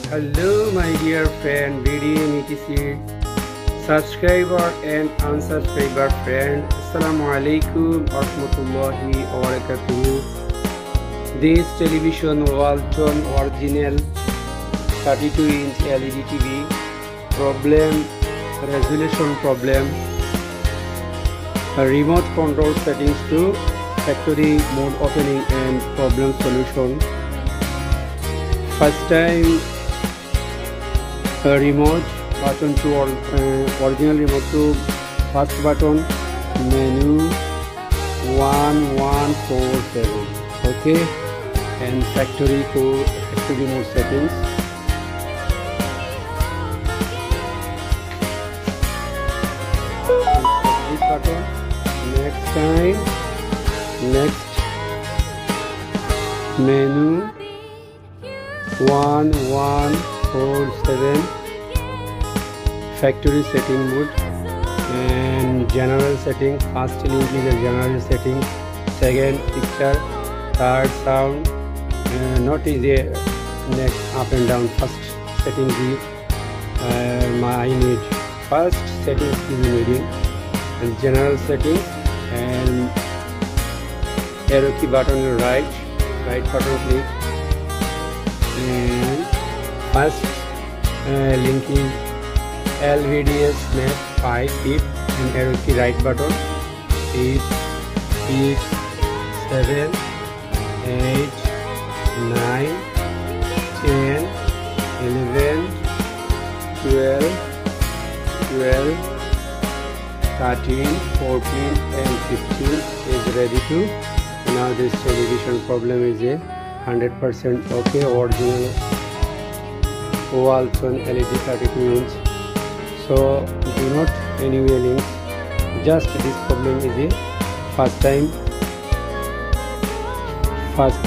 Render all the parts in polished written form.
Hello my dear friend, BDM subscriber and unsubscriber friend. Assalamu alaikum warahmatullahi wabarakatuh. This television Walton original 32-inch LED TV problem, resolution problem, remote control settings to factory mode opening and problem solution. First time remote button to original remote to first button, menu 1147, okay, and factory mode settings. This button, next time, next menu 1147, factory setting mode and general setting. First link is a general setting, second picture, third sound, not is a next up and down. First setting is my image, first setting is imaging and general settings, and arrow key button right button click, and first link is LVDS map 5 if, and arrow key right button 8 7 8 9 10 11 12 13 14 and 15 is ready to. Now this television problem is a 100% okay, original Walton LED 32-inch. So do not anyway links, just this problem is a first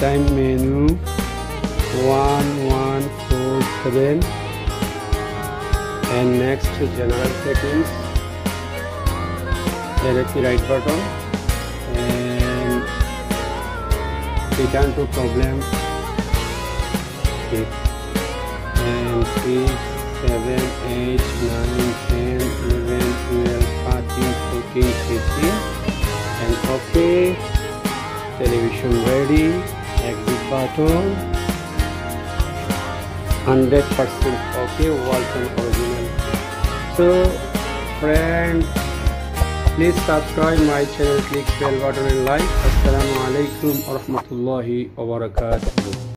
time menu 1147, and next general settings, arrow key right button, and return to problem, okay, and 6 7 8 9 10 11 12 13 14 15, and okay, television ready, exit button, 100% okay, Walton original. So friend, please subscribe my channel, click bell button and like. Assalamu alaikum warahmatullahi wabarakatuh.